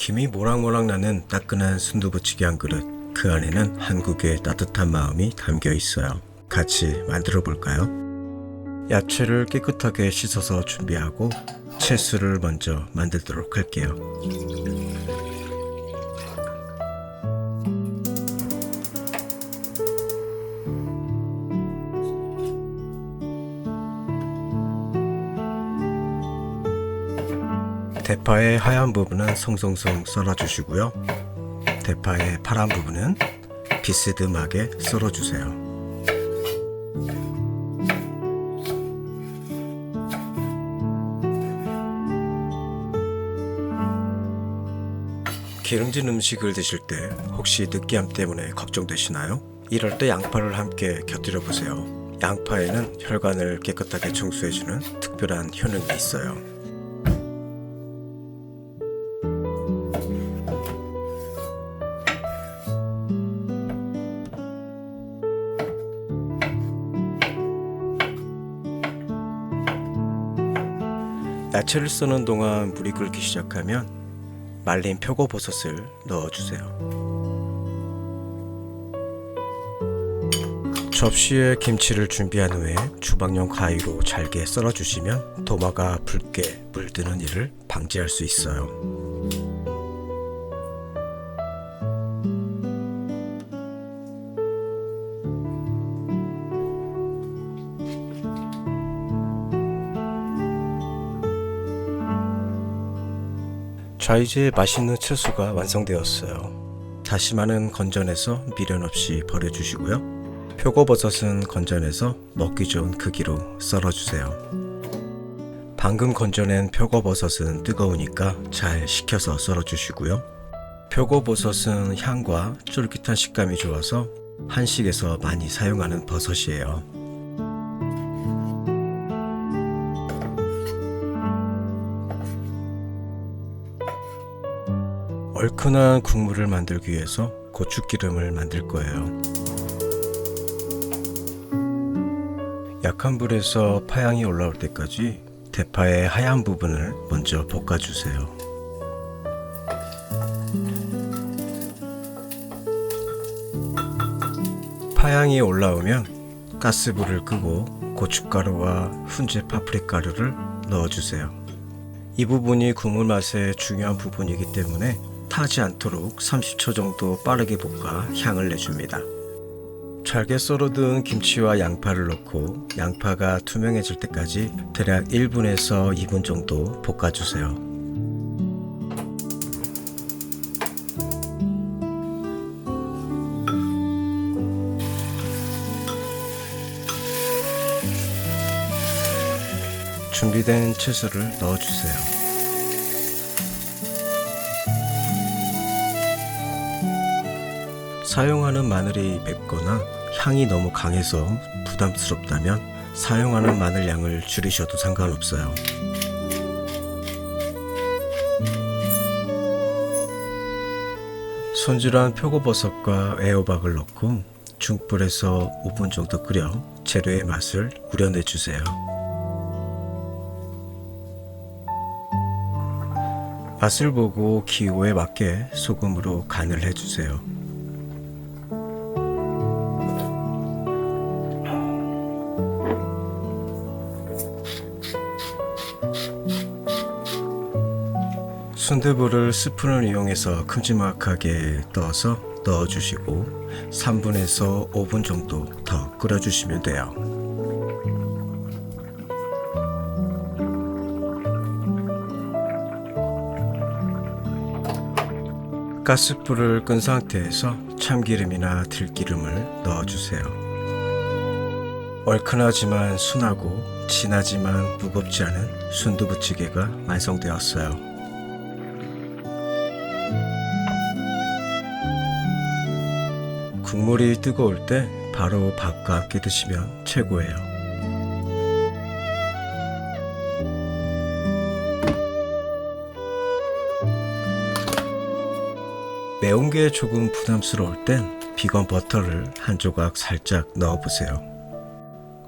김이 모락모락 나는 따끈한 순두부찌개 한 그릇. 그 안에는 한국의 따뜻한 마음이 담겨 있어요. 같이 만들어 볼까요? 야채를 깨끗하게 씻어서 준비하고 채소를 먼저 만들도록 할게요. 대파의 하얀 부분은 송송송 썰어주시고요. 대파의 파란 부분은 비스듬하게 썰어주세요. 기름진 음식을 드실 때 혹시 느끼함 때문에 걱정되시나요? 이럴 때 양파를 함께 곁들여 보세요. 양파에는 혈관을 깨끗하게 청소해주는 특별한 효능이 있어요. 야채를 써는 동안 물이 끓기 시작하면 말린 표고버섯을 넣어주세요. 접시에 김치를 준비한 후에 주방용 가위로 잘게 썰어주시면 도마가 붉게 물드는 일을 방지할 수 있어요. 자, 이제 맛있는 채소가 완성되었어요. 다시마는 건져내서 미련 없이 버려주시고요. 표고버섯은 건져내서 먹기 좋은 크기로 썰어주세요. 방금 건져낸 표고버섯은 뜨거우니까 잘 식혀서 썰어주시고요. 표고버섯은 향과 쫄깃한 식감이 좋아서 한식에서 많이 사용하는 버섯이에요. 얼큰한 국물을 만들기 위해서 고추기름을 만들 거예요. 약한 불에서 파향이 올라올 때까지 대파의 하얀 부분을 먼저 볶아주세요. 파향이 올라오면 가스불을 끄고 고춧가루와 훈제 파프리가루를 넣어주세요. 이 부분이 국물 맛의 중요한 부분이기 때문에 타지 않도록 30초 정도 빠르게 볶아 향을 내줍니다. 잘게 썰어둔 김치와 양파를 넣고 양파가 투명해질 때까지 대략 1분에서 2분 정도 볶아주세요. 준비된 채소를 넣어주세요. 사용하는 마늘이 맵거나 향이 너무 강해서 부담스럽다면 사용하는 마늘 양을 줄이셔도 상관없어요. 손질한 표고버섯과 애호박을 넣고 중불에서 5분 정도 끓여 재료의 맛을 우려내주세요. 맛을 보고 기호에 맞게 소금으로 간을 해주세요. 순두부를 스푼을 이용해서 큼지막하게 떠서 넣어주시고 3분에서 5분 정도 더 끓여주시면 돼요. 가스불을 끈 상태에서 참기름이나 들기름을 넣어주세요. 얼큰하지만 순하고 진하지만 무겁지 않은 순두부찌개가 완성되었어요. 국물이 뜨거울 때 바로 밥과 함께 드시면 최고예요. 매운 게 조금 부담스러울 땐 비건 버터를 한 조각 살짝 넣어보세요.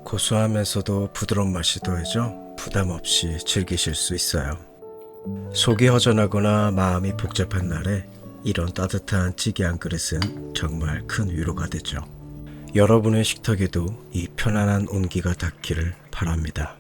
고소하면서도 부드러운 맛이 더해져 부담 없이 즐기실 수 있어요. 속이 허전하거나 마음이 복잡한 날에 이런 따뜻한 찌개 한 그릇은 정말 큰 위로가 되죠. 여러분의 식탁에도 이 편안한 온기가 닿기를 바랍니다.